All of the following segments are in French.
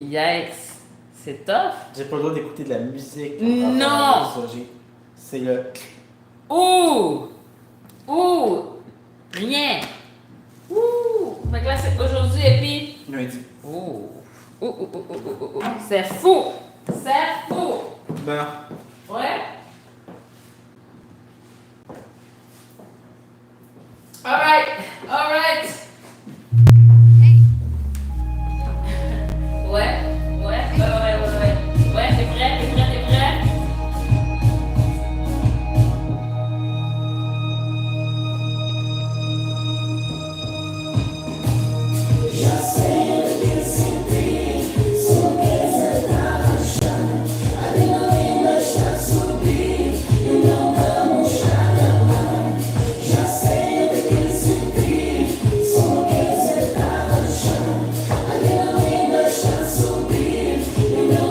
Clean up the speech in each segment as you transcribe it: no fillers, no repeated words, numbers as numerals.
Yikes. C'est tough. J'ai pas le droit d'écouter de la musique. Non! C'est le... Ouh! Ouh! Rien! Ouh! Fait que là, c'est aujourd'hui et puis... Lundi. Ouh! Ouh, ouh, ouh, ouh, ouh, ouh. C'est fou! C'est fou! Ben, Ouais? Alright! Alright! Ouais? Ouais? Ouais, t'es prêt? T'es prêt? T'es prêt?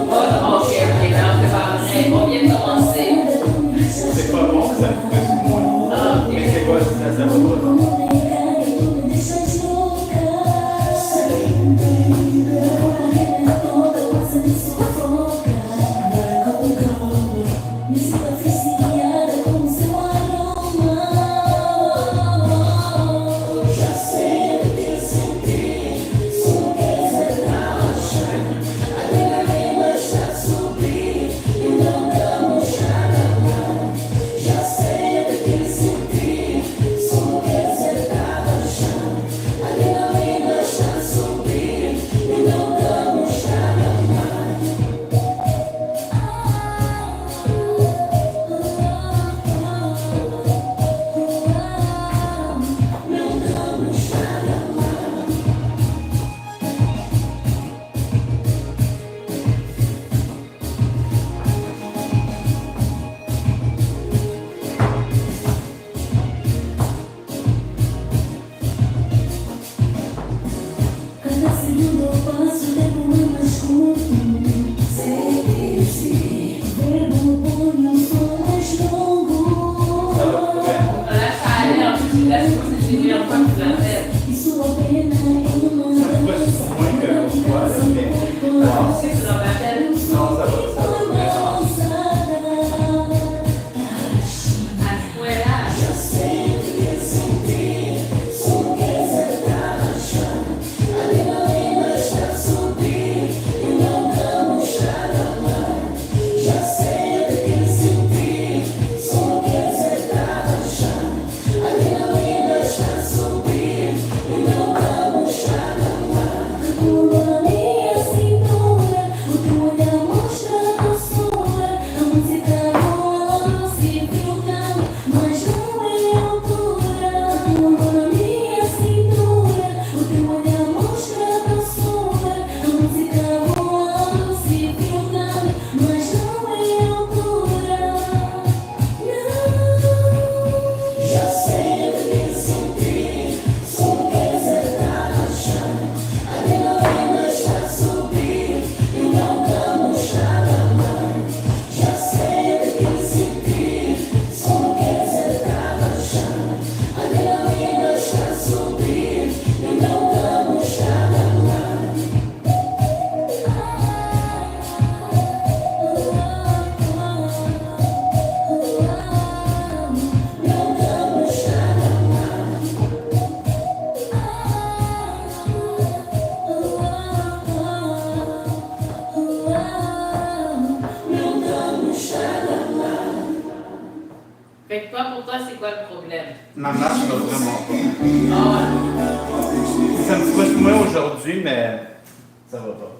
Oh, ok, non, c'est pas vrai. On vient de commencer. c'est pas bon, ça me fait moins. Ah, ok. Mais c'est quoi, ça va pas. Ça va pas bien. Là, ça allait, en plus, là, c'est une meilleure fois que tu l'as fait. Ça me fait moins que l'autre fois, là, mais... Tu Non, sais que tu l'as pas fait. ça va bien, ça marche. À ce point-là. Fait que toi, pour toi, c'est quoi le problème? Ma marche va vraiment pas. Ah Ça me frustre moins aujourd'hui, mais ça va pas.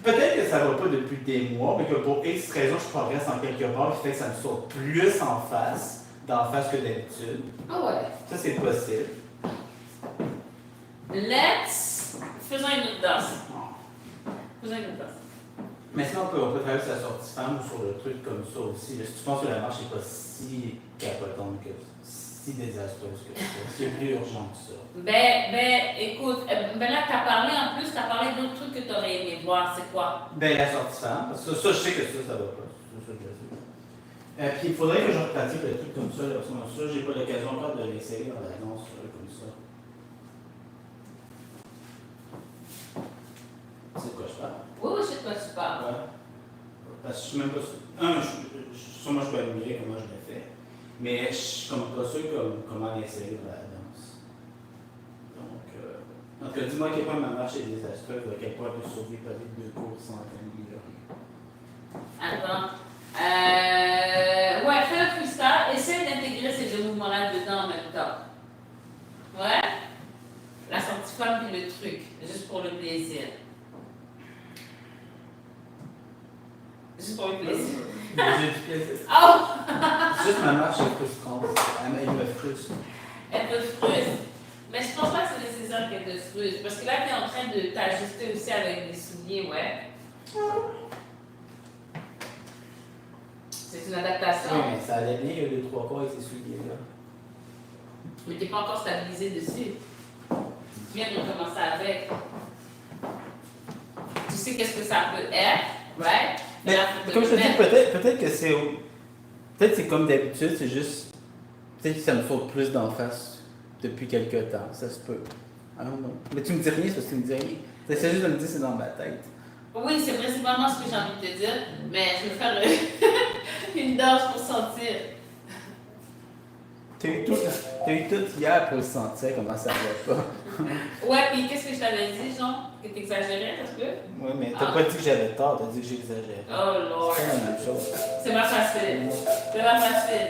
Peut-être que ça va pas depuis des mois, mais que pour X raisons, je progresse en quelque part, qui fait que ça me saute plus d'en face que d'habitude. Ah ouais. Ça, c'est possible. Faisons une autre danse. Faisons une autre danse. Mais sinon, on peut travailler sur la sortie femme ou sur le truc comme ça aussi. Là, si tu penses que la marche n'est pas si capotante que ça, si désastreuse que ça, c'est plus urgent que ça. Écoute, là, t'as parlé en plus, t'as parlé d'autres trucs que t'aurais aimé voir, c'est quoi? Ben, la sortie femme, parce que ça, je sais que ça va pas. Ça, je le sais. Puis il faudrait que je repratique le truc comme ça. Là, parce que ça, j'ai pas l'occasion encore de l'essayer dans l'annonce comme ça. Parce que je suis même pas sûr. Sûrement je peux admirer comment je l'ai fait. Mais je suis comme pas sûr comment insérer dans la danse. Donc, en tout cas, dis-moi à quel point ma marche est désastreuse, à quel point elle peut sauver peut-être 2 cours sans améliorer. Attends. Ouais, fais un freestyle. Essaye d'intégrer ces deux mouvements-là dedans en même temps. Ouais? La sortie femme puis le truc, juste pour le plaisir. Juste pour le plaisir. J'ai du plaisir. Oh! Juste ma marche est frustrante. Elle me frustre. Elle te frustre. Mais je pense pas que c'est nécessaire qu'elle te frustre. Parce que là, tu es en train de t'ajuster aussi avec des souliers, ouais. C'est une adaptation. Oui, mais ça allait bien il y a 2-3 cours avec ces souliers-là. Mais tu n'es pas encore stabilisé dessus. Tu viens de recommencer avec. Tu sais qu'est-ce que ça peut être, right? Mais comme je te dis, peut-être que c'est. Peut-être que c'est comme d'habitude, c'est juste. Peut-être que ça me faut plus d'en face depuis quelques temps, ça se peut. I don't know. Mais tu me dis rien, c'est parce que tu me dis rien. C'est juste de me dire c'est dans ma tête. Oui, c'est principalement ce que j'ai envie de te dire, mais je vais faire une danse pour sentir. T'as eu tout hier pour le sentir, comment ça va pas. Ouais, puis qu'est-ce que je t'avais dit, genre? Que t'exagérais, parce que? Oui, mais t'as pas dit que j'avais tort, t'as dit que j'exagérais. Oh Lord. C'est la même chose. C'est pas facile. C'est pas facile.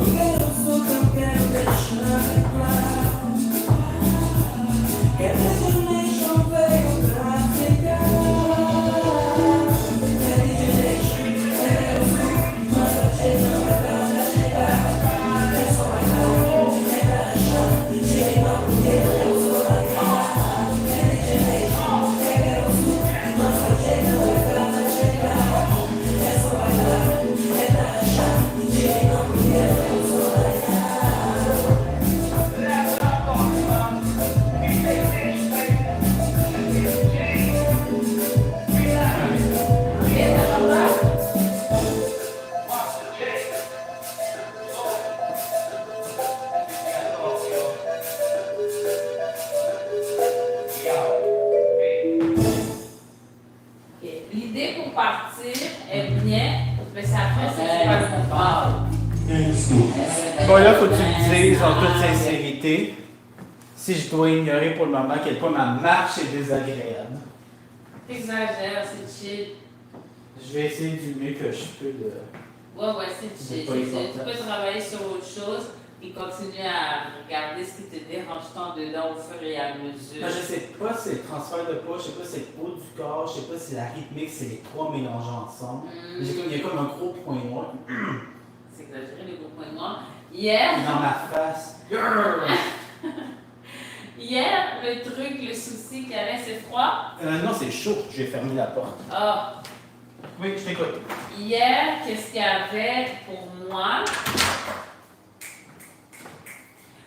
Quero sou tão quero deixar. L'idée pour partir est bien, mais c'est après, c'est pas le mouvement. Bon, là, faut que tu me dises en toute sincérité si je dois ignorer pour le moment à quel point ma marche est désagréable. T'exagères, c'est chill. Je vais essayer du mieux que je peux de. Ouais, c'est chill. C'est pas important. Tu peux travailler sur autre chose et continuer à regarder ce qui te dérange tant dedans au fur et à mesure. Moi, je sais pas si c'est le transfert de poids, je sais pas si c'est le haut du corps, je sais pas si la rythmique, c'est les trois mélangés ensemble. Il y a comme un gros point noir C'est exagéré, les gros points noirs. Hier, dans ma face. hier, le truc, le souci qu'il y avait, c'est froid. Non, c'est chaud, je vais fermer la porte. Ah, Oui, je t'écoute. hier, qu'est-ce qu'il y avait pour moi?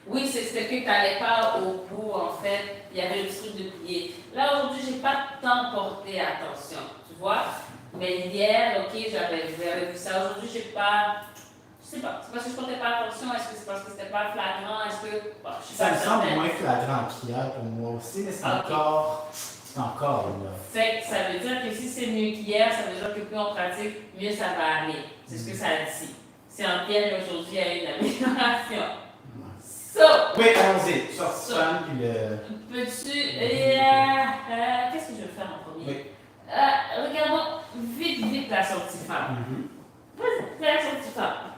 Oui, c'était que tu n'allais pas au bout, en fait. Il y avait le truc de plier. Là, aujourd'hui, j'ai pas tant porté attention, tu vois. Mais hier, ok, j'avais vu ça. Aujourd'hui, j'ai pas. Je sais pas. C'est parce que je portais pas attention. Est-ce que c'est parce que c'était pas flagrant? Est-ce que. Bon, je suis Ça pas me semble certaine. moins flagrant qu'hier pour moi aussi, mais c'est Ok. encore. C'est encore là. Fait que ça veut dire que si c'est mieux qu'hier, ça veut dire que plus on pratique, mieux ça va aller. C'est ce que ça dit. Si en pierre aujourd'hui, il y a une amélioration. So, Oui, allons-y. Sur Swan, puis le. peux-tu. Qu'est-ce que je vais faire en premier? Oui. Regarde-moi vite la sortie femme. Vas-y, fais la sortie femme.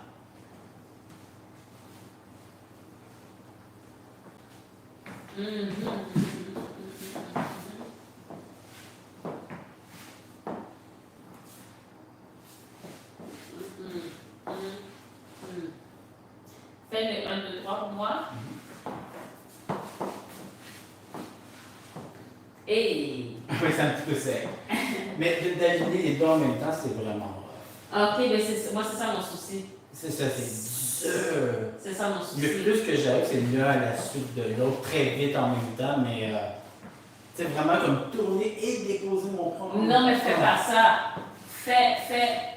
Fais le 1, 2, 3 pour moi. Et. Oui, c'est un petit peu sec. Mais d'aligner les deux en même temps, c'est vraiment rare. Ok, mais moi, c'est ça mon souci. C'est ça, c'est dur. C'est ça mon souci. Le plus que j'arrive, c'est l'un à la suite de l'autre, très vite en même temps, mais c'est vraiment comme tourner et déposer mon propre. Non, mais fais pas ça. Fais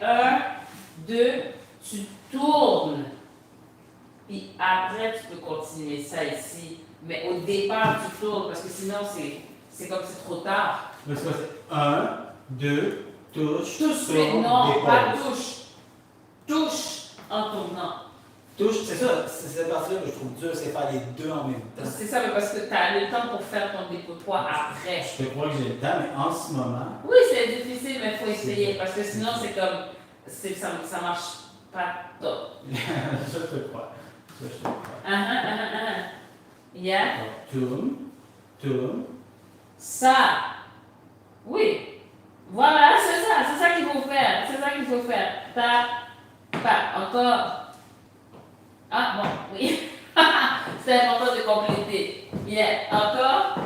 1, 2, tu tournes. Puis après, tu peux continuer ça ici. Mais au départ, tu tournes parce que sinon, c'est comme c'est trop tard. Mais c'est quoi, c'est 1, 2, touche, Tout de suite, tourne, non, dépose. pas touche. Touche en tournant. Touche, c'est ça, c'est cette partie-là que je trouve dur, c'est faire les deux en même temps. C'est ça, mais parce que tu as le temps pour faire ton dépôt de poids après. Je te crois que j'ai le temps, mais en ce moment, Oui, c'est difficile, mais il faut essayer parce que sinon, c'est comme. Ça marche pas top. je te crois. Ça, je te crois. Yeah. Tourne, tourne. Ça. Oui. Voilà, c'est ça qu'il faut faire. C'est ça qu'il faut faire. Encore. Ah, bon, oui. C'est important de compléter. Yeah. Encore.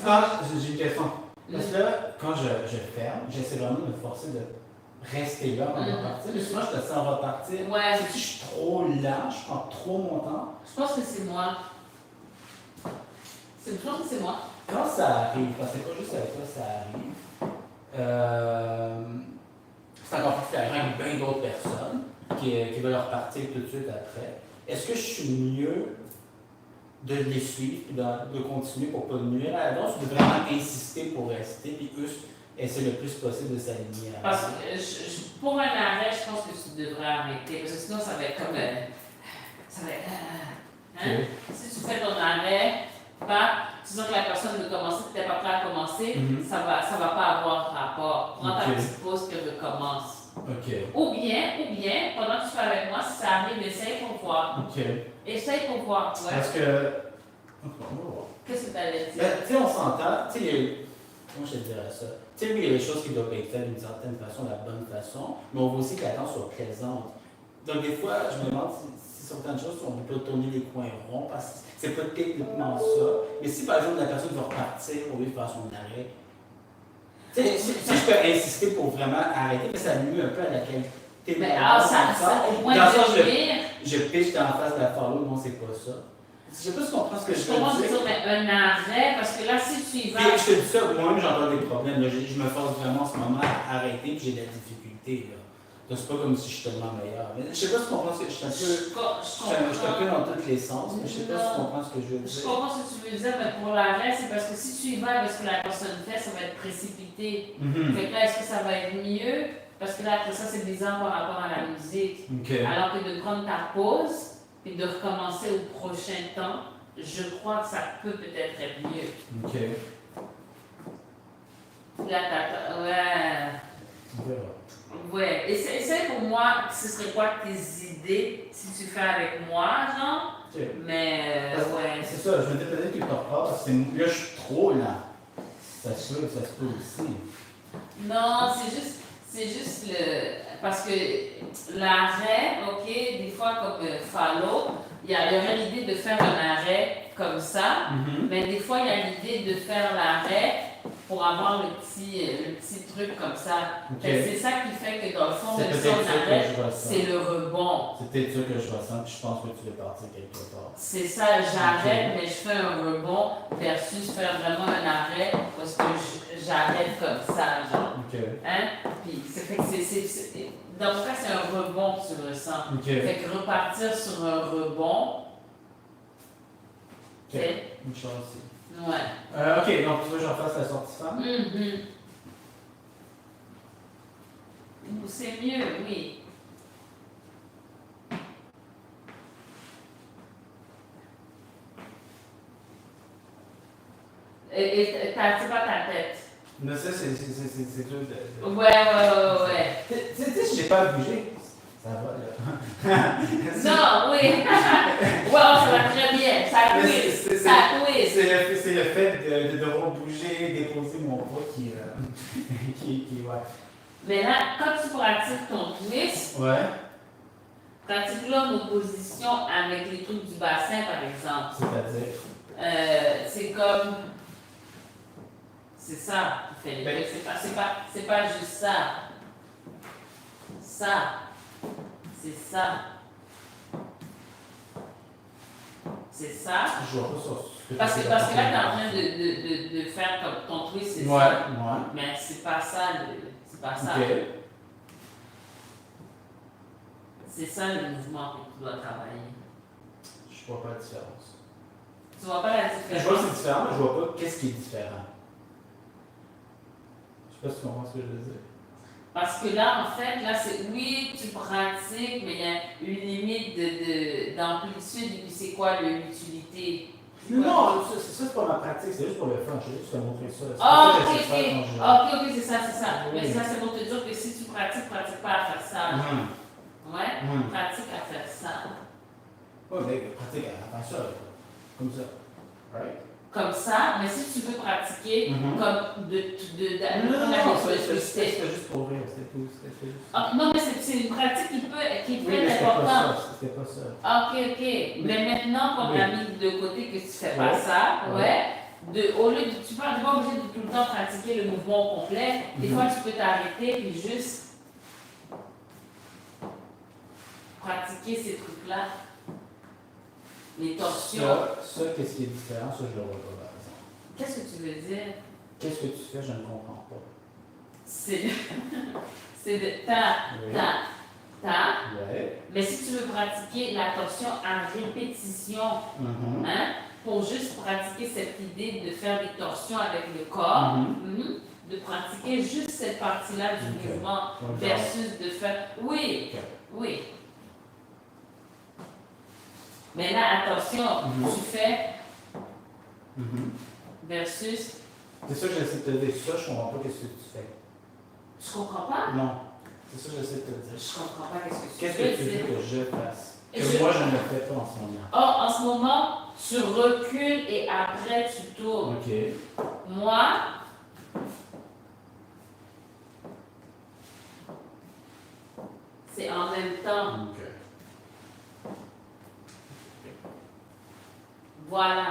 Ah, j'ai une question. Parce que là, quand je ferme, j'essaie vraiment de me forcer de rester là avant de repartir. Mais souvent, je te sens repartir. Ouais. Si je suis trop lent, je prends trop mon temps. Je pense que c'est moi. Je pense que c'est moi. Quand ça arrive, parce que c'est pas juste avec toi, ça arrive, c'est encore plus flagrant avec bien d'autres personnes qui veulent repartir tout de suite après. Est-ce que je suis mieux de les suivre et de continuer pour ne pas nuire à la danse ou de vraiment insister pour rester et eux essayer le plus possible de s'aligner à Parce que pour un arrêt, je pense que tu devrais arrêter. Parce que sinon, ça va être comme. Ça va être. Hein? Si tu fais ton arrêt, tu sens que la personne veut commencer, tu n'es pas prêt à commencer, ça va pas avoir rapport. Prends ta petite pause et recommence. OK. Ou bien, pendant que tu fais avec moi, si ça arrive, essaye pour voir. OK. Essaye pour voir. Ouais. Parce que. On va voir. Qu'est-ce que tu allais dire? Ben, tu sais, on s'entend. Tu sais, comment je te dirais ça? Tu sais, oui, il y a des choses qui doivent être faites d'une certaine façon, de la bonne façon, mais on veut aussi que la danse soit plaisante. Donc, des fois, je me demande si certaines choses, on peut tourner les coins ronds, parce que c'est pas techniquement ça. Mais si, par exemple, la personne va repartir au lieu de faire son arrêt, Tu sais, si je peux insister pour vraiment arrêter, mais ça nuit un peu à la qualité de Mais la ça, au point dans le de sens, vue, je pitch en face de la follow, non, c'est pas ça. Je sais pas si tu comprends ce que je je veux commence à dire. dire, mais un arrêt, parce que là, si tu y vas. Puis, je te dis ça, moi-même, j'entends des problèmes. Là. Je me force vraiment en ce moment à arrêter, puis j'ai de la difficulté. Là. Donc, c'est pas comme si je suis tellement meilleur. Mais je sais pas si tu comprends ce que je suis un peu. Je suis un peu dans tous les sens, mais je sais pas si tu comprends ce que je veux Je dire. comprends ce que tu veux dire, mais pour l'arrêt, c'est parce que si tu y vas avec ce que la personne fait, ça va être précipité. Fait que là, est-ce que ça va être mieux? Parce que là, après ça, c'est bizarre par rapport à la musique. Okay. Alors que de prendre ta pause et de recommencer au prochain temps, je crois que ça peut-être être mieux. OK. Là, ouais. Essaye pour moi, ce serait quoi tes idées si tu fais avec moi, genre? Okay. Mais, ouais. C'est ça, je me dis peut-être qu'il part pas, parce que là, je suis trop lent. Ça se peut aussi. Non, c'est juste parce que l'arrêt, ok, des fois comme follow, il y aurait l'idée de faire un arrêt comme ça, mais des fois il y a l'idée de faire l'arrêt pour avoir le petit truc comme ça. Okay. C'est ça qui fait que dans le fond, même si si on arrête, c'est le rebond. C'est peut-être ça que je ressens, puis je pense que tu veux partir quelque part. C'est ça, j'arrête, mais je fais un rebond versus faire vraiment un arrêt parce que j'arrête comme ça, genre. OK. Hein? Puis, ça fait que dans mon cas, c'est un rebond que tu ressens. OK. Fait que repartir sur un rebond. OK. Une chose aussi. Ouais. OK, donc tu veux que j'en fasse la sortie femme? C'est mieux, oui. Et t'as pas ta tête. Mais ça, c'est tout. Ouais. Tu sais, si j'ai pas bougé, ça va, là. Non, oui. Wow, ça va très bien. Ça twist. C'est le fait de devoir bouger, déposer mon poids qui ouais. Mais là, quand tu pratiques ton twist, Ouais. pratique-le en opposition avec les trucs du bassin, par exemple. C'est-à-dire? C'est comme. C'est ça qui fait les trucs. C'est pas juste ça. Ça. C'est ça. C'est ça. Je vois pas ça. Parce que là, tu es en train de faire comme ton twist, c'est ça. Ouais. Mais c'est pas ça. C'est pas ça. OK. C'est ça le mouvement que tu dois travailler. Je vois pas la différence. Tu vois pas la différence? Je vois que c'est différent, mais je vois pas qu'est-ce qui est différent. Je sais pas si tu comprends ce que je veux dire. Parce que là, en fait, là, c'est oui, tu pratiques, mais il y a une limite d'amplitude, et puis c'est quoi l'utilité? Non, ça c'est pas ma pratique, c'est juste pour le fun, je vais juste te montrer ça. Ok, c'est ça. Oui. Mais ça, c'est pour te dire que si tu pratiques pas à faire ça. Ouais, pratique à faire ça. Ouais, mais pratique à faire ça, comme ça. Right? Comme ça, mais si tu veux pratiquer comme Non, c'était juste pour rire, c'était tout. Non, mais c'est une pratique qui est très importante. importante. C'était pas ça. Ok. Mais maintenant qu'on a mis de côté que tu fais pas ça, au lieu de. Tu n'es pas obligé de tout le temps pratiquer le mouvement complet. Des fois, tu peux t'arrêter et juste pratiquer ces trucs-là. Les torsions. Ça, qu'est-ce qui est différent? Ça, je le vois pas, par exemple. Qu'est-ce que tu veux dire? Qu'est-ce que tu fais? Je ne comprends pas. C'est de ta. Ouais. Mais si tu veux pratiquer la torsion en répétition, pour juste pratiquer cette idée de faire des torsions avec le corps, de pratiquer juste cette partie-là du mouvement versus de faire. Oui. Mais là, attention, tu fais versus. C'est ça que j'essaie de te dire. Ça, je comprends pas qu'est-ce que tu fais. Tu comprends pas? Non. C'est ça que j'essaie de te dire. Je comprends pas qu'est-ce que tu Qu'est-ce fais. que tu veux que je fasse? Que moi, je ne le fais pas en ce moment. En ce moment, tu recules et après, tu tournes. OK. Moi, c'est en même temps. OK. Voilà.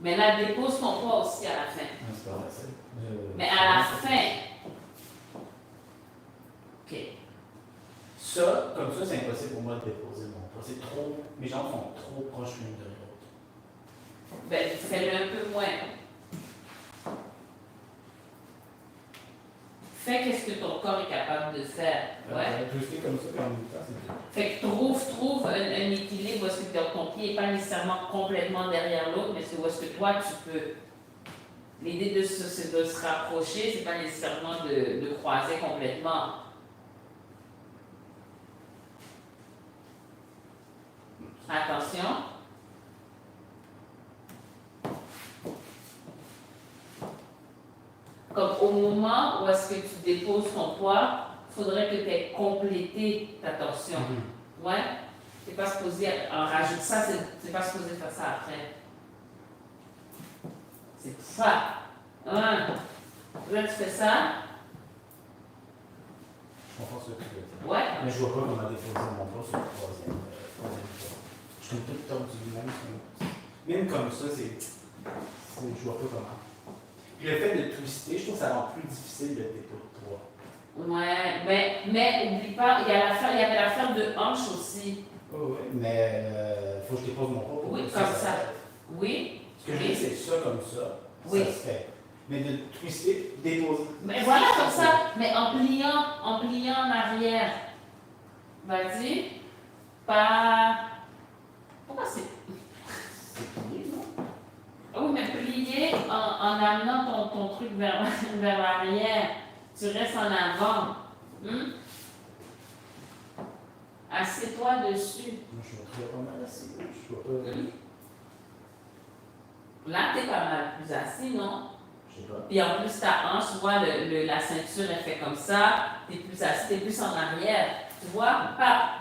Mais là, dépose ton poids aussi à la fin. C'est pas facile. Mais à la fin. OK. Ça, comme ça, c'est impossible pour moi de déposer mon poids. C'est trop. Mes jambes sont trop proches l'une de l'autre. Ben, fais-le un peu moins. Fais qu'est-ce que ton corps est capable de faire. Ouais. Twister comme ça, comme ça, c'est bien. Fait que trouve un équilibre où est-ce que ton pied n'est pas nécessairement complètement derrière l'autre, mais c'est où est-ce que toi tu peux. L'idée c'est de se rapprocher, c'est pas nécessairement de croiser complètement. Attention. Comme au moment où est-ce que tu déposes ton poids, il faudrait que tu aies complété ta torsion. Ouais? Tu n'es pas supposé en rajouter ça, c'est pas supposé faire ça après. C'est ça. Là, tu fais ça. Je comprends ce que tu veux dire. Ouais. Mais je vois pas comment déposer mon poids sur le troisième poids. Je suis tout le temps du même comme ça, je vois pas comment. Le fait de twister, je trouve que ça rend plus difficile le dépôt de poids. Ouais, mais n'oublie pas, il y avait l'affaire de hanche aussi. Oui, mais faut que je dépose mon poids pour Oui, que comme ça. Oui. Ce que je dis, c'est ça comme ça. Oui. Ça se fait. Mais de twister, déposer. Mais voilà comme ça, mais en pliant en arrière. Vas-y. Pas. Pourquoi c'est. C'est plié, non? Oui, mais plier en amenant ton truc vers l'arrière. Tu restes en avant. Assieds-toi dessus. Moi, je me trouve pas mal assis. Je vois pas. Là, t'es pas mal plus assis, non? Je sais pas. Puis en plus, ta hanche, tu vois, la ceinture est faite comme ça. T'es plus assis, t'es plus en arrière. Tu vois? Pas.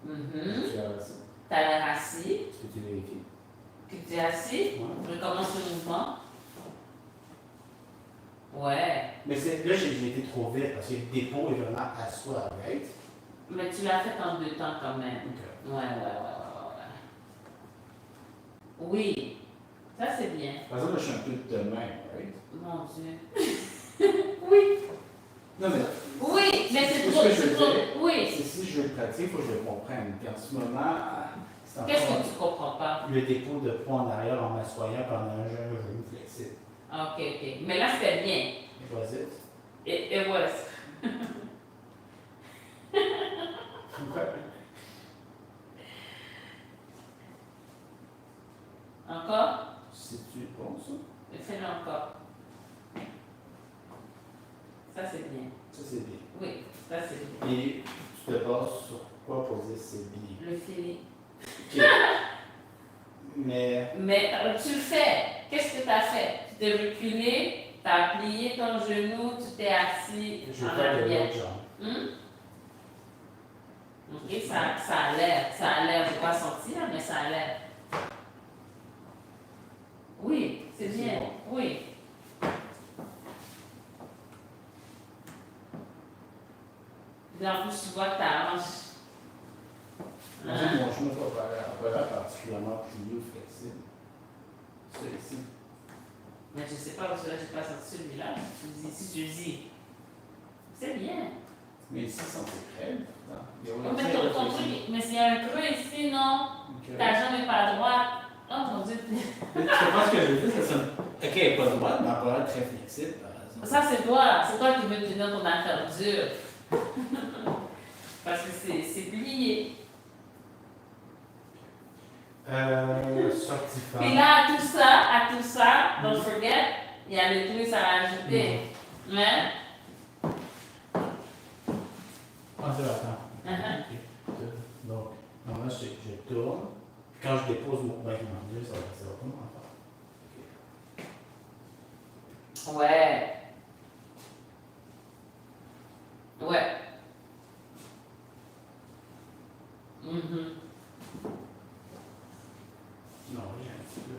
Tu as assis. T'as l'air assis. Est-ce que tu vérifies? Que tu es assis. Ouais. Recommence le mouvement. Ouais. Mais là, j'ai été trop vite parce que le dépôt est vraiment à soi, right? Mais tu l'as fait en 2 temps quand même. Ok. Ouais. Oui. Ça, c'est bien. Par exemple, là, je suis un peu de main, right? Mon Dieu. Oui. Non, mais. Oui, mais c'est tout trop. ce que je veux dire. Oui. C'est si je veux le pratiquer, il faut que je le comprenne. Puis en ce moment, c'est Qu'est-ce encore que tu comprends pas? le dépôt de poids en arrière en m'assoyant pendant un genou flexible. Ah, ok. Mais là, c'était bien. It was it? It was. Encore? C'est-tu bon, ça? Fais-le encore. Ça, c'est bien. Ça, c'est bien. Oui, ça, c'est bien. Et tu te bases sur quoi poser ces billets? Le filet. OK. Mais. Mais tu le fais. Qu'est-ce que tu as fait? Tu t'es reculé, tu as plié ton genou, tu t'es assis Je en vais faire de arrière. l'autre jambe. OK, ça a l'air. Ça a l'air. Je ne vais pas sentir, mais ça a l'air. Oui, c'est bien. Bon. Oui. Et en plus, tu vois que ta hanche. Mon genou n'est pas particulièrement plié ou flexible. Ça ici. Mais je ne sais pas, parce que là, je n'ai pas senti celui-là. Si tu dis, c'est bien. Mais ici, c'est crème. Mais ton truc, mais s'il y a un creux ici, non? Okay. Ta jambe n'est pas droite. Oh mon Dieu. Mais tu comprends ce que je veux dire? Ça sonne. Ok, elle n'est pas droite, mais elle peut être très flexible, par exemple. Ça, c'est toi. C'est toi qui veux tenir ton affaire dure. Parce que c'est plié. Sortifant. Puis là, à tout ça, don't forget, il y a le twist à rajouter. Hein? Ah, ça, attends. Ok. Donc, normalement, je tourne. Quand je dépose mon bain, mon Dieu, ça va comment faire? Ouais. Ouais. Non, j'ai un petit peu.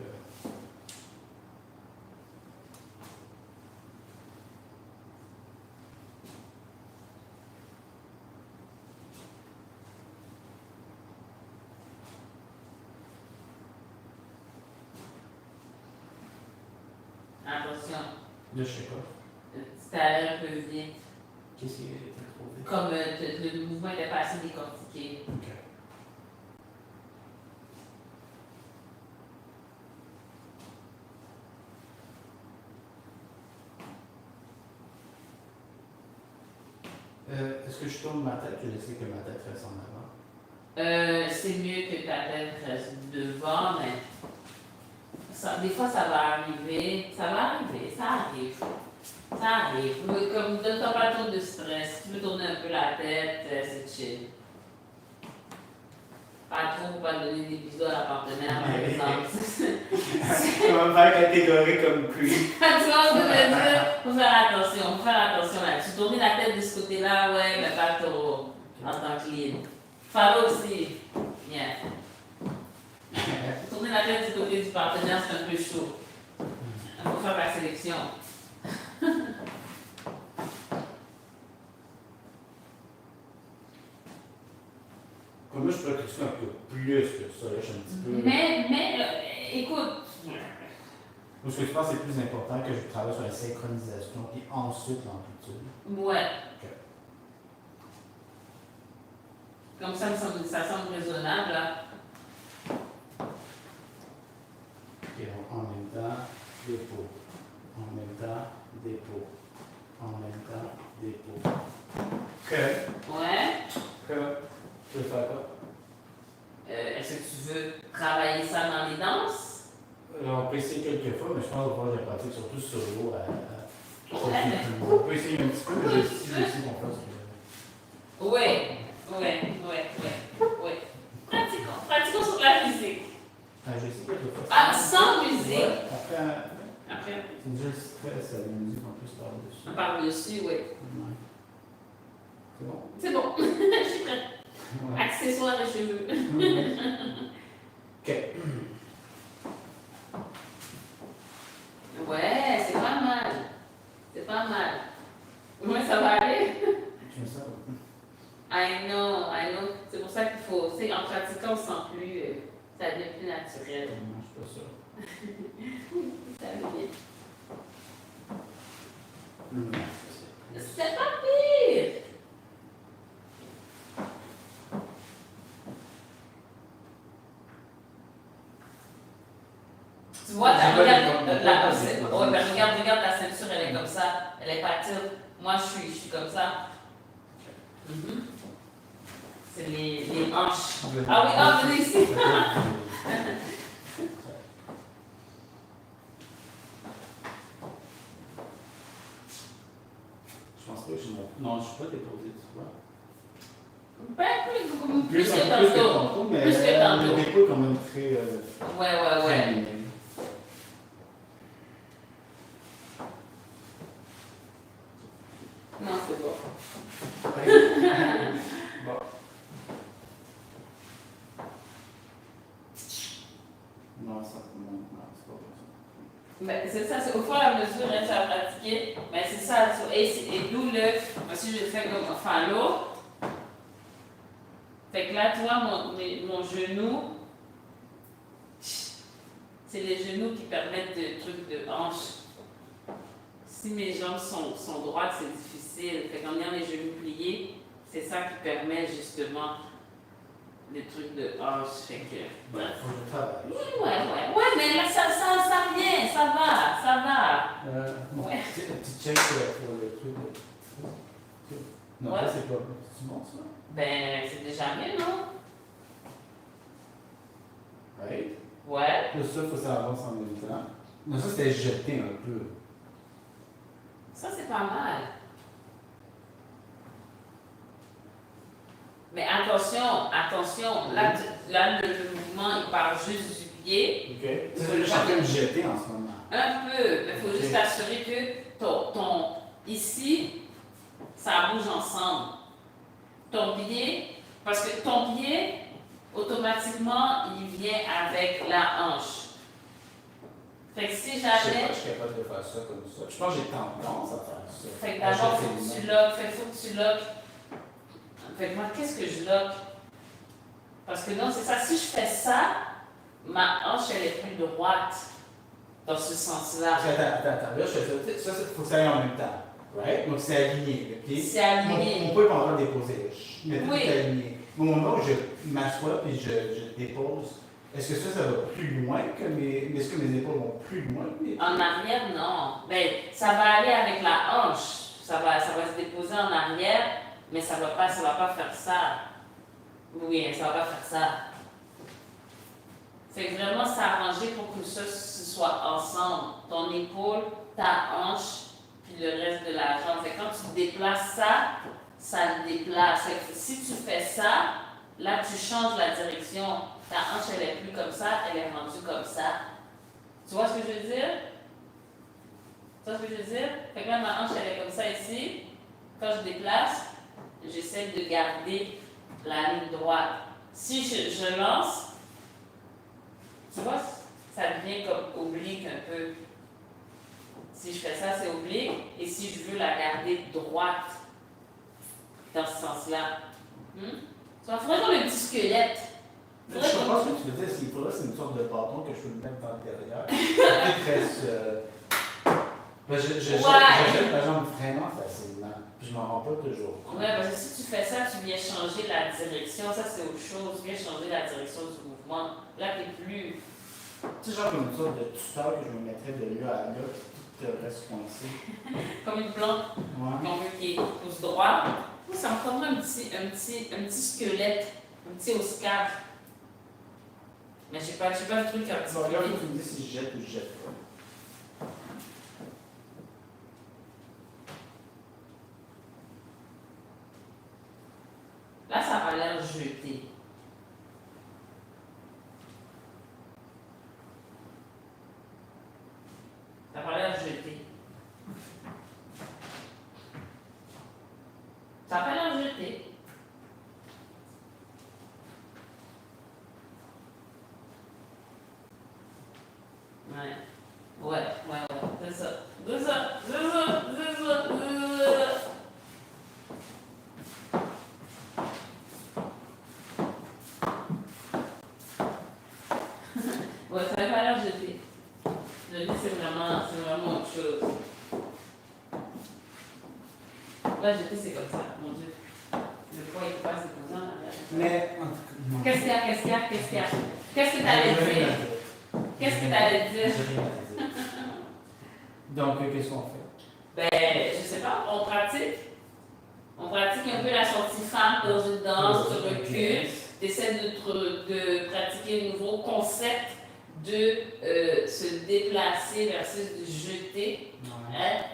Là, je sais pas. C'était allé un peu vite. Qu'est-ce qui était trop vite? Comme le mouvement n'était pas assez décortiqué. Ok. Est-ce que je tourne ma tête? Je sais que ma tête reste en avant. C'est mieux que ta tête reste devant, mais des fois ça va arriver. Ça arrive. Ça arrive. Mais comme ne t'as pas trop de stress, tu peux tourner un peu la tête, c'est chill. Pas trop, pas donner des bisous à la partenaire, par exemple. On va faire catégorie comme creep. Tu vois ce que je veux dire? Faut faire attention là-dessus. Tourner la tête de ce côté-là, ouais, mais pas trop en tant que lead. Faro aussi, bien. Tourner la tête du côté du partenaire, c'est un peu chaud. Il faut faire la sélection. Comme moi, je pourrais critiquer un peu plus que ça, là, je suis un petit peu. Mais écoute. Ou ce que je pense que c'est plus important que je travaille sur la synchronisation et ensuite l'amplitude. Ouais. Ok. Comme ça semble raisonnable, là. Ok, donc en même temps, dépôt. En même temps, dépôt. En même temps, dépôt. Ok. Ouais. Ok. Tu veux faire quoi? Est-ce que tu veux travailler ça dans les danses? On peut essayer quelques fois, mais je pense que je vais pratiquer surtout sur l'eau. Ouais. On peut essayer un petit peu, mais je sais qu'on fasse. Oui. Pratiquons sur la musique. J'ai essayé quelques fois. Ah, sans musique. Ouais, Après, c'est déjà le stress, la musique en plus par-dessus. par-dessus, oui. Ouais. C'est bon? C'est bon. Je suis prête. Ouais. Accessoires et cheveux. Ok. Ouais, c'est pas mal. C'est pas mal. Ouais, ça va aller. Tu me sens? I know. C'est pour ça qu'il faut, tu sais, en pratiquant, on sent plus, ça devient plus naturel. Non, je suis pas sûr. Ça devient. Non, C'est pas pire. Tu vois, regarde ta ceinture, elle est comme ça, elle est pas tilt. Moi, je suis comme ça. C'est les hanches. Ah oui, venez ici. Je pense pas que je suis. Non, je suis pas déposé, tu vois. Ben, plus que tantôt. Mais Plus que tantôt. le dépôt est quand même très. Ouais. minime. Non, c'est bon. Bon. Non, c'est pas bon. Ben, c'est ça, c'est au fur et à mesure, hein, tu vas pratiquer. Mais c'est ça, et d'où moi si je fais comme un fallo. Fait que là, tu vois, mon genou, c'est les genoux qui permettent de trucs de hanche. Si mes jambes sont droites, c'est difficile. Fait qu'en ayant les genoux pliés, c'est ça qui permet justement les trucs de hanche. Fait que. Ouais, faut que je travaille. Ouais, mais là, ça vient, ça va. Ouais. Petit check pour le truc. Non, Ouais. ça c'est pas. C'est bon ça? Ben, c'est déjà mieux, non? Right. Ouais. Là, ça, faut que ça avance en même temps. Non, ça c'était jeté un peu. Ça, c'est pas mal. Mais attention, là le mouvement, il part juste du pied. Ok. Je suis en train de jeter en ce moment. Un peu, mais il faut juste t'assurer que ton ici, ça bouge ensemble. Ton pied, parce que ton pied, automatiquement, il vient avec la hanche. Fait que si Je sais pas, jamais. je suis capable de faire ça comme ça. Je pense que j'ai tendance à faire ça. Fait que d'abord, faut que tu loques. Fait que moi, qu'est-ce que je loque? Parce que non, c'est ça. Si je fais ça, ma hanche, elle est plus droite. dans ce sens-là. Attends. Là, je fais ça. Ça, il faut que ça aille en même temps. Right? Donc, c'est aligné. Okay? C'est aligné. On peut pas encore déposer. Mais tout Oui. est aligné. Au moment où je m'assois et je dépose, est-ce que ça va plus loin que est-ce que mes épaules vont plus loin que mes... En arrière, non. Ben, ça va aller avec la hanche. Ça va se déposer en arrière, mais ça va pas faire ça. Oui, ça va pas faire ça. C'est vraiment s'arranger pour que ça soit ensemble. Ton épaule, ta hanche, puis le reste de la jambe. Fait que quand tu déplaces ça, ça le déplace. Fait que si tu fais ça, là tu changes la direction. Ta hanche, elle est plus comme ça, elle est rendue comme ça. Tu vois ce que je veux dire? Tu vois ce que je veux dire? Fait que là, ma hanche, elle est comme ça ici. Quand je déplace, j'essaie de garder la ligne droite. Si je lance, tu vois, ça devient comme oblique un peu. Si je fais ça, c'est oblique. Et si je veux la garder droite, dans ce sens-là. Tu vois, il faudrait qu'on ait un petit squelette. Je pense que tu veux dire, s'il faudrait, c'est une sorte de bâton que je peux me mettre dans l'intérieur. J'achète la jambe vraiment facilement. Puis je m'en rends pas toujours. Oui, parce que si tu fais ça, tu viens changer la direction. Ça, c'est autre chose. Tu viens changer la direction du mouvement. Là, tu n'es plus. Tu sais, genre comme une sorte de tuteur que je me mettrais de là à là, qui reste coincé. Comme une plante qu'on veut qui pousse droit. Moi, ça me faudrait un petit squelette, un petit Oscar. Mais je sais pas le truc un petit peu. Regarde, tu me dis si je jette ou je jette pas. Là, ça va l'air jeté. Ça va l'air jeté. Ça va l'air jeté. Ouais, c'est ça. Ouais, ça va pas l'air jeté. Jeté, c'est vraiment autre chose. Là, jeté, c'est comme ça, mon Dieu. Le poids, il passe de posant. Mais, Qu'est-ce qu'il y a? Qu'est-ce que tu allais dire? Qu'est-ce que tu allais dire? Donc, qu'est-ce qu'on fait? Ben, je sais pas, on pratique. On pratique un peu la sortie femme dans une danse, tu recules, tu essaies de pratiquer un nouveau concept de se déplacer versus de jeter,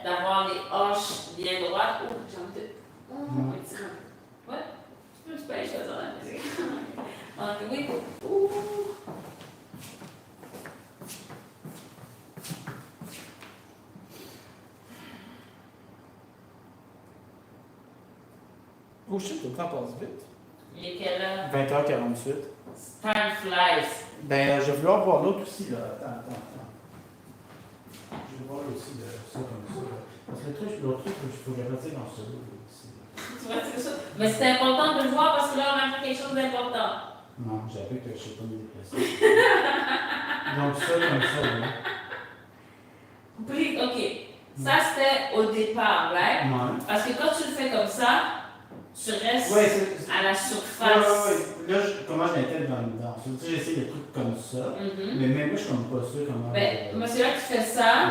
d'avoir les hanches bien droites. Oh, j'ai envie de. Un petit peu. Ouais, tu peux aller choisir la musique. Donc, oui. Oh shit, le temps passe vite. Il est quelle heure? 20h48. Time flies. Ben, je vais vouloir voir l'autre aussi, là. Attends. Je vais voir aussi ça comme ça. Là. Parce que l'autre truc, il faut que je retire dans ce lot aussi. Tu vois, c'est ça. Mais c'est important de le voir parce que là, on a fait quelque chose d'important. Non, j'ai appris que je ne sais pas me déplacer. Donc, ça, comme ça, là. Puis, OK. Ça, c'était au départ, right? Ouais. Parce que quand tu le fais comme ça, tu restes à la surface. Là, comment je l'intègre dans le danse? Tu sais, j'essaie des trucs comme ça. Mais même moi, je suis comme pas sûr comment. Ben, moi, c'est là que tu fais ça.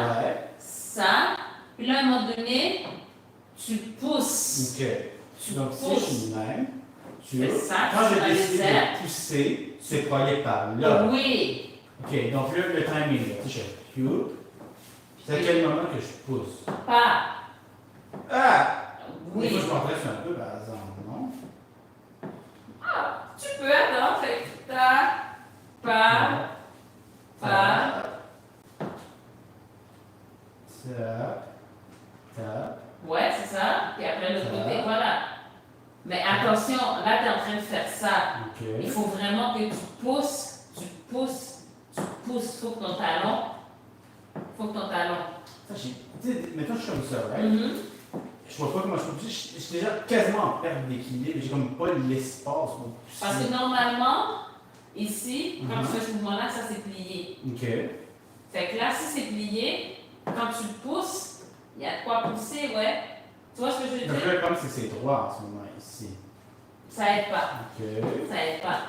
Ça. Puis là, à un moment donné, tu pousses. OK. Donc, si je suis même, ça, quand je décide de pousser, c'est pour aller par là. Oui. OK. Donc là, le timing, là. Tu sais, je cue. C'est à quel moment que je pousse? Pas. Ah! Oui. Des fois, je m'empresse un peu, par exemple, non? Ah, tu peux, attends, fait que ta, pas, tap. Ouais, c'est ça. Puis après, l'autre côté, voilà. Mais attention, là, tu es en train de faire ça. Okay. Il faut vraiment que tu pousses. Faut que ton talon. Ça, tu sais, maintenant, je suis comme ça, right? Je vois pas comment je peux pousser. Je suis déjà quasiment en perte d'équilibre. J'ai comme pas l'espace pour pousser. Parce que normalement, ici, quand tu fais ce mouvement-là, ça c'est plié. OK. Fait que là, si c'est plié, quand tu le pousses, il y a de quoi pousser, ouais. Tu vois ce que je veux Donc dire? là, comme si c'est droit en ce moment, ici. Ça aide pas. OK. Ça aide pas.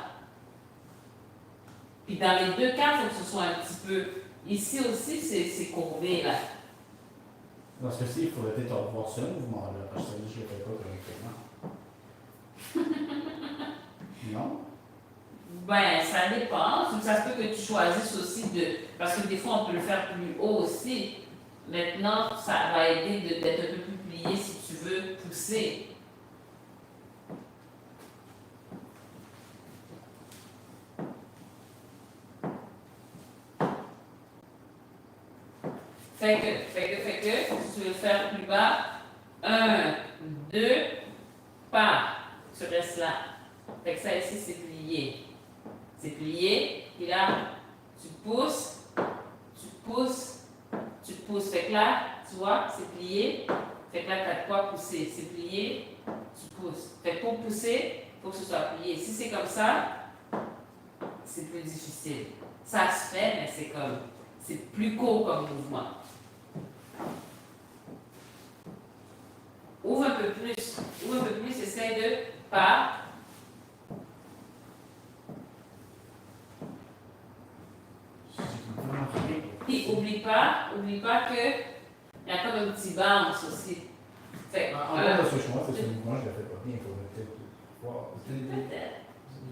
Puis dans les deux cas, il faut que ce soit un petit peu. Ici aussi, c'est courbé, là. Dans ce cas-ci, il faudrait peut-être revoir ce mouvement-là, parce que je ne le fais pas correctement. Non? Ben, ça dépend. Ça se peut que tu choisisses aussi de. Parce que des fois, on peut le faire plus haut aussi. Maintenant, ça va aider d'être un peu plus plié si tu veux pousser. Fait que, si tu veux le faire plus bas, 1, 2, pas. Tu restes là. Fait que ça ici, c'est plié. C'est plié, puis là, tu pousses, tu pousses, tu pousses. Fait que là, tu vois, c'est plié. Fait que là, tu as de quoi pousser. C'est plié, tu pousses. Fait que pour pousser, il faut que ce soit plié. Si c'est comme ça, c'est plus difficile. Ça se fait, mais c'est plus court comme mouvement. Ouvre un peu plus, essaye de pas. Puis oublie pas que il y a comme un petit bounce aussi. Fait Encore de ce choix, c'est ce mouvement, je ne le fais pas bien, il faudrait peut-être voir. peut-être.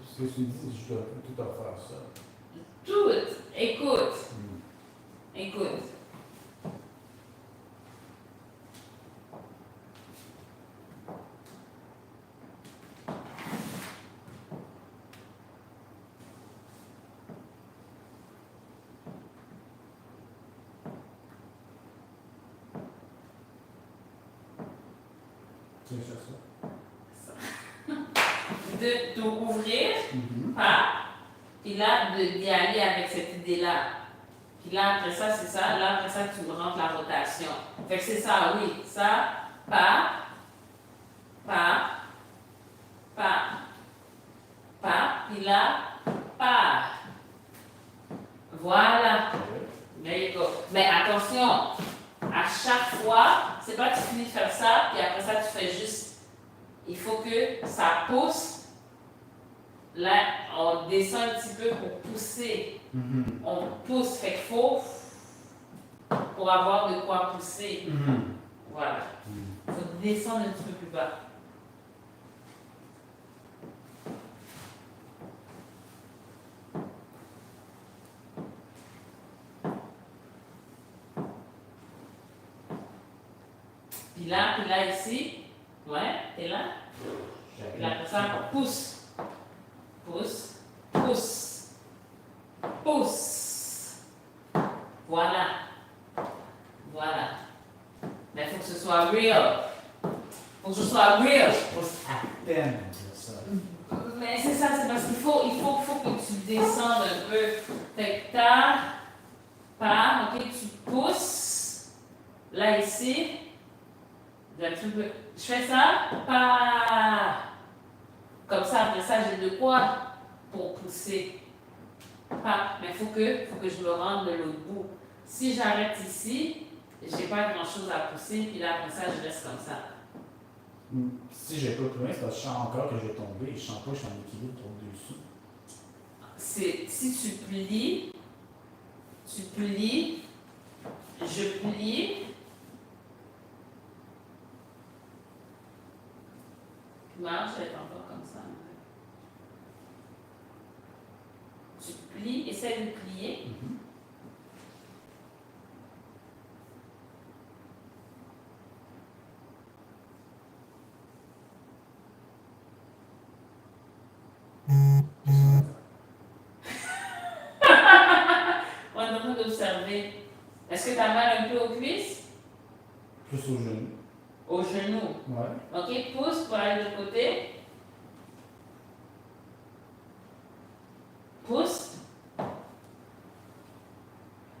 Ce que tu dis, je dois tout refaire ça. Tout, écoute. Écoute. Tu veux faire ça? De ouvrir, pas, puis là, d'y aller avec cette idée-là. Puis là, après ça, c'est ça. Là, après ça, tu rentres la rotation. Fait que c'est ça, oui. Ça, pas, puis là, pas. Voilà. There you go. Mais attention, à chaque fois, c'est pas que tu finis de faire ça, puis après ça, tu fais juste. Il faut que ça pousse. Là, on descend un petit peu pour pousser. On pousse, fait qu'il faut pour avoir de quoi pousser. Voilà. Il faut descendre un petit peu plus bas. Puis là ici, ouais, t'es là. Puis là, après ça, pousse. Pousse, pousse, pousse. Voilà. Voilà. Mais il faut que ce soit real. Faut que ce soit real. Pousse à peine, ça. Mais c'est ça, c'est parce qu'il faut que tu descendes un peu. Fait que t'as, pas, ok, tu pousses. Là, ici. Je fais ça, pas. Comme ça, après ça, j'ai de quoi pour pousser. Pas. Mais il faut que je me rende de l'autre bout. Si j'arrête ici, j'ai pas grand-chose à pousser, puis là, après ça, je reste comme ça. Si j'ai pas plus loin, c'est parce que je sens encore que je vais tomber. Je sens pas que je suis en équilibre trop dessus. Si tu plies, je plie. Marche, elle est encore comme ça. Tu plies, essaie de plier. On est en train d'observer. Est-ce que tu as mal un peu aux cuisses? Plus au genou. Au genou. Ouais. Ok, pousse pour aller de l'autre côté. Pousse.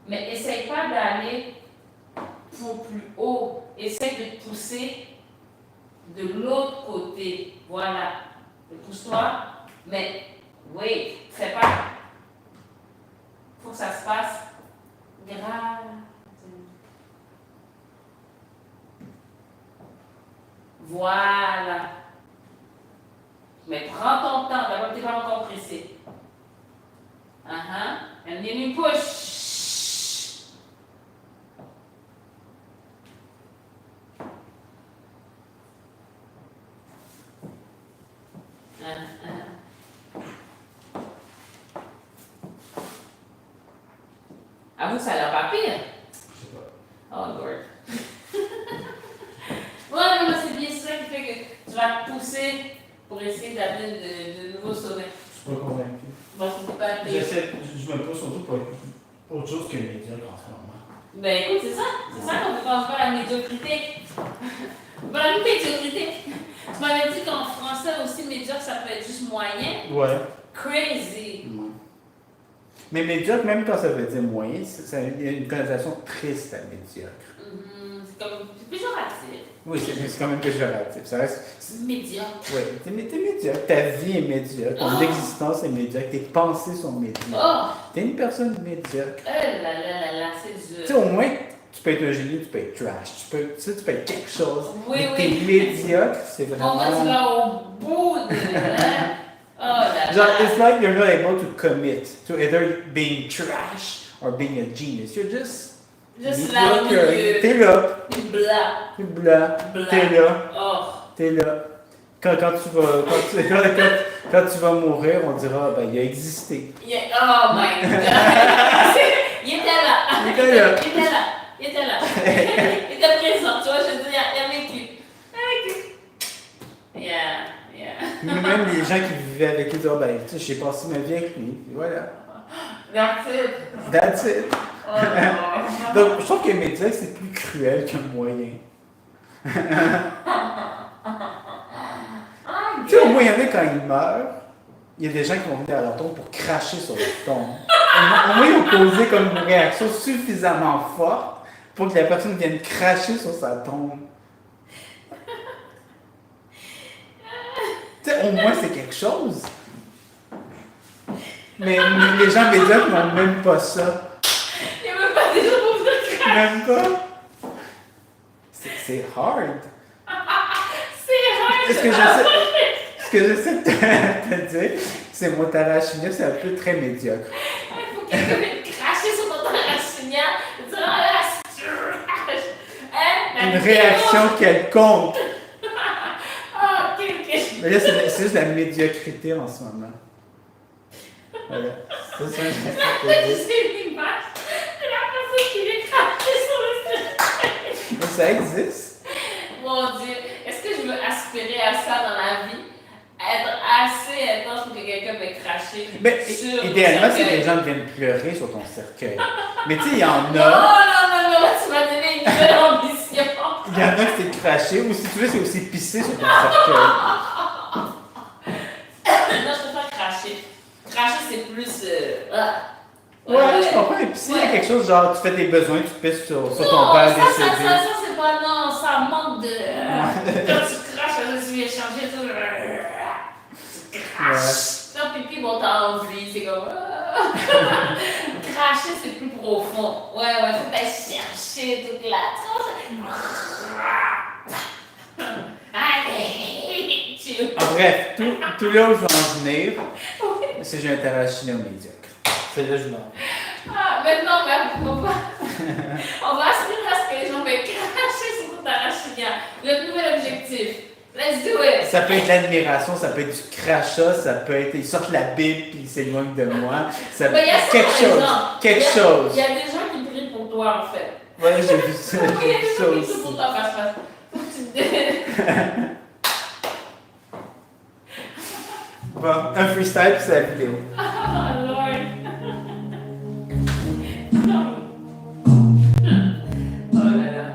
Mais essaye pas d'aller pour plus haut. Essaye de te pousser de l'autre côté. Voilà. Pousse-toi. Mais, wait, fais pas. Faut que ça se passe Give me push. À vous, ça a l'air pas pire. Je sais pas. Oh Lord. Ouais, mais c'est bien ça qui fait que tu vas te pousser pour essayer d'amener de nouveaux sommets. Je suis pas convaincu. Bon, c'est pas pire. Je me pose surtout pour autre chose que médiocre en ce moment. Ben écoute, c'est ça qu'on peut pas faire la médiocrité. Ben, la médiocrité. Tu m'avais dit qu'en français aussi, médiocre, ça peut être juste moyen. Ouais. Crazy. Ouais. Mais médiocre, même quand ça veut dire moyen, il y a une connotation triste à médiocre. C'est comme péjoratif. Oui, c'est quand même péjoratif. Ça reste. Médiocre. Oui, t'es médiocre. Ta vie est médiocre. Ton existence est médiocre. Tes pensées sont médiocres. Oh! T'es une personne médiocre. C'est dur. Tu sais, au moins, tu peux être un génie, tu peux être trash. Tu peux être quelque chose. Oui, mais oui. t'es médiocre, c'est Au vraiment. moins, tu vas au bout de. Hein? Oh là Genre, là. it's like you're not able to commit to either being trash or being a genius. You're just. Juste là au milieu. T'es là. Blah. T'es blanc. Blah. T'es là. Oh. T'es là. Quand tu vas mourir, on dira, ben, il a existé. Yeah. Oh my god. Il était là. Il était là. Il était là. Il était là. Il était présent. Tu vois, je veux dire, il a vécu. Il a vécu. Yeah. Même les gens qui vivaient avec lui disent, ben, tu sais, j'ai passé ma vie avec lui. Et voilà. That's it. That's it. Oh, no. Donc, je trouve que médiocre, c'est plus cruel qu'un moyen. Tu sais, au moins, il y en a quand ils meurent, il y a des gens qui vont venir à leur tombe pour cracher sur leur tombe. Au moins, ils ont causé comme une réaction suffisamment forte pour que la personne vienne cracher sur sa tombe. Tu sais, au moins, c'est quelque chose. Mais les gens médiocres n'ont même pas ça. Il n'y a même pas des gens pour venir cracher. Même pas. C'est hard. C'est hard. Ce que j'essaie de te dire, c'est mon Tarashinia, c'est un peu très médiocre. Il faut quelqu'un vienne cracher sur ton Tarashinia et dire ah là, c'est trash. Hein? Une réaction quelconque. Ah, ok. Mais là, c'est juste la médiocrité en ce moment. Voilà. C'est ça que je Là, te tu dire. sais l'image de la personne qui vient cracher sur le stage. Mais ça existe. Mon Dieu, est-ce que je veux aspirer à ça dans la vie? Être assez intense pour que quelqu'un me cracher Mais sur idéalement, mon c'est que cercueil. les gens viennent pleurer sur ton cercueil. Mais tu sais, il y en Non, a. non, tu m'as donné une nouvelle ambition. Il y en a que c'est craché, ou si tu veux, c'est aussi pisser sur ton cercueil. Non, je préfère cracher. Cracher, c'est plus. Ouais, je comprends. Et puis s'il y a quelque chose, genre, tu fais tes besoins, tu pisses sur ton père décédé. Ça, c'est pas. Non, ça manque de. Quand tu craches, je suis échangé tout. Tu craches. Ton pipi monte en vie, c'est comme. Cracher, c'est plus profond. Ouais, faut aller chercher toute la. Allez, chill. En bref, tout là où je veux en venir, c'est que j'ai un Tarashinia médiocre. C'est là que je m'en vais. Ah, maintenant, on va aspirer à ce que les gens veuillent cracher sur ton Tarashinia. Le nouvel objectif. Let's do it! Ça peut être de l'admiration, ça peut être du crachat, ça peut être. Ils sortent la Bible puis ils s'éloignent de moi. Ça peut Ben, y a ça, quelque par chose. exemple. Quelque Il chose. y a des gens qui prient pour toi, en fait. Ouais, j'ai vu ça. Oui, il y a J'ai vu des ça gens qui prient aussi. pour toi, face. Faut que tu te. Bon, un freestyle puis c'est la vidéo. Ah, Lord! Oh là là.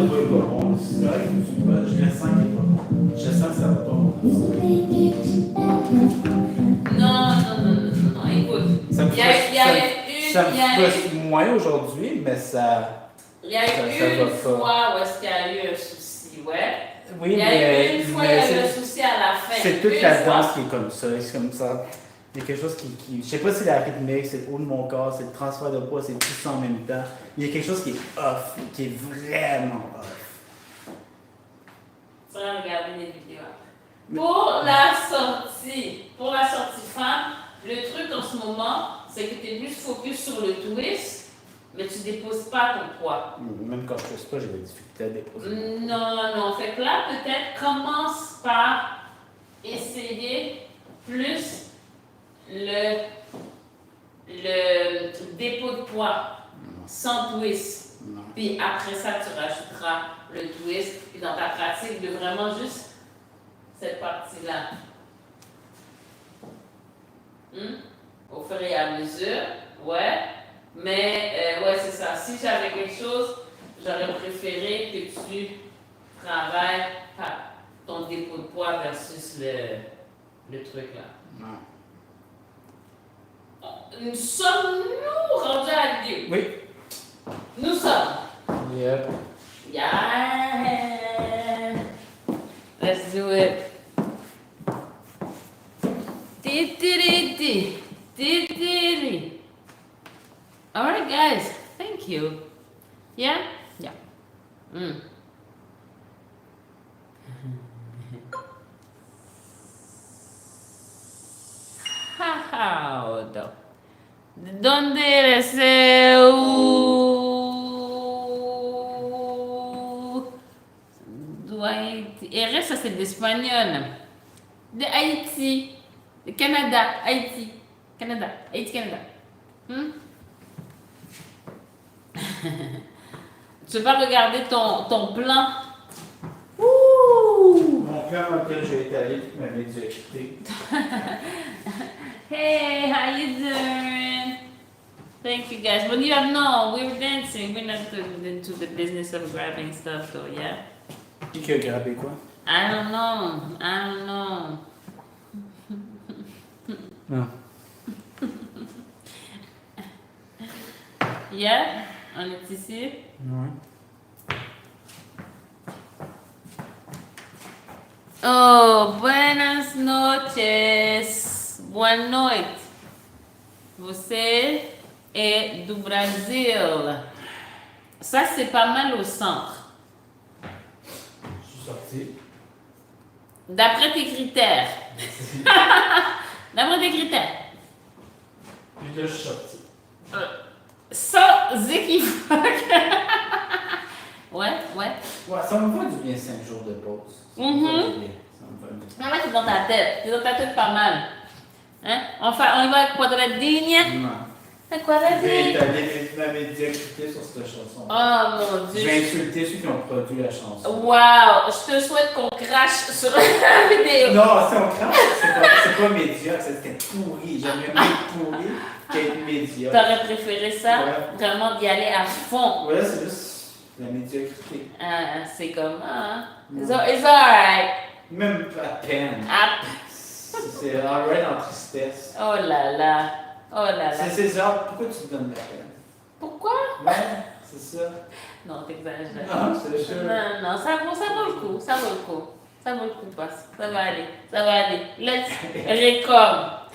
de toi est pas bon. C'est correct que tu me je le sens qu'il est pas bon. Je sens que ça va pas mon Non, écoute. Ça me Il y a frustre moins aujourd'hui, mais ça. Il y a eu une fois où est-ce qu'il y a eu un souci, ouais. Oui, il y a eu une fois, il y a eu un souci à la fin. C'est toute la danse qui est comme ça. C'est comme ça. Il y a quelque chose qui je sais pas si c'est la rythmique, c'est le haut de mon corps, c'est le transfert de poids, c'est tout ça en même temps. Il y a quelque chose qui est off, qui est vraiment off. Tu vas regarder les vidéos. Pour la sortie femme, le truc en ce moment, c'est que tu es plus focus sur le twist, mais tu déposes pas ton poids. Même quand je ne sais pas, j'ai des difficultés à déposer. Non. Fait que là, peut-être, commence par essayer plus le dépôt de poids sans twist. Non. Puis après ça, tu rajouteras le twist. Puis dans ta pratique, de vraiment juste cette partie-là. Au fur et à mesure, ouais. Mais, ouais, c'est ça. Si j'avais quelque chose, j'aurais préféré que tu travailles ton dépôt de poids versus le truc là. Non. Nous sommes-nous rendus à l'idée? Oui. Nous sommes. Yep. Yeah. Let's do it. All right, guys. Thank you. Yeah? Yeah. Howdo. ¿Dónde eres? Eres, ça c'est d'espagnol. De Haïti. De Canada. Haïti. Canada. Haïti, Canada. Tu veux pas regarder ton plan? Mon plan dans lequel j'ai été allé, puis ma médiocrité. Hey, how you doing? Thank you guys. But you have no, we were dancing. We're not into the business of grabbing stuff though, yeah? Qui a grabbé quoi? I don't know. Non. Yeah? On est ici? Ouais. Oh, buenas noches. Boa noite. Você é do Brasil. Ça, c'est pas mal au centre. Je suis sorti. D'après tes critères. D'après tes critères. Puis là, je suis sorti. Sans équivoque. Ouais. Ouais, ça me fait du bien 5 jours de pause. Ça me fait du bien. Ça me fait du bien. Ah ouais, c'est dans ta tête. C'est dans ta tête pas mal. Hein? On y va avec Quadradinha. Non. Quadradinha. J'ai étalé ma médiocrité sur cette chanson. Oh mon Dieu. J'ai insulté ceux qui ont produit la chanson. Wow. Je te souhaite qu'on crache sur la vidéo. Non, si on crache, c'est pas médiocre, c'était pourri. J'aimerais mieux pourri qu'être médiocre. T'aurais préféré ça? Ouais. Vraiment d'y aller à fond. Ouais, c'est juste la médiocrité. C'est comme, it's alright. Même à peine. C'est alright en tristesse. Oh là là. C'est genre, pourquoi tu te donnes la peine? Pourquoi? Ouais, c'est ça. Non, t'exagères. Non, c'est sûr. Non, ça vaut le coup. Ça vaut le coup, passe. Ça va aller. Let's record.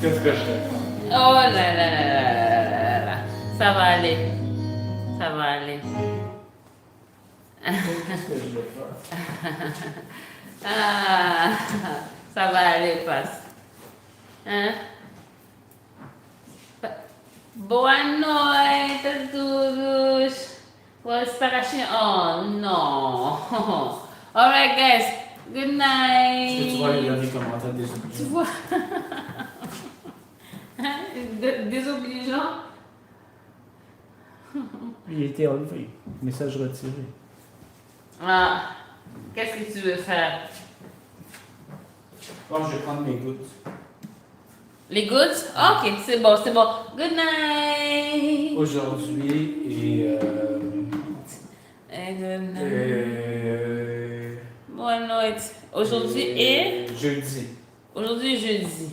Qu'est-ce que je fais? Oh là là là là là là là. Ça va aller. Ça va aller. Qu'est-ce que je vais faire? Ah, ça va aller, passe. Hein? Boa noite a todos. Vou estar assim. Oh, non. Alright, guys. Good Est-ce que tu vois night. les commentaires des Tu autres? vois? Désobligeant. Il a été enlevé. Message retiré. Ah, qu'est-ce que tu veux faire? Bon, je vais prendre mes gouttes. Les gouttes? Ok, c'est bon, c'est bon. Good night. Aujourd'hui et Good night. Bonne nuit. Aujourd'hui et? jeudi. Aujourd'hui et jeudi.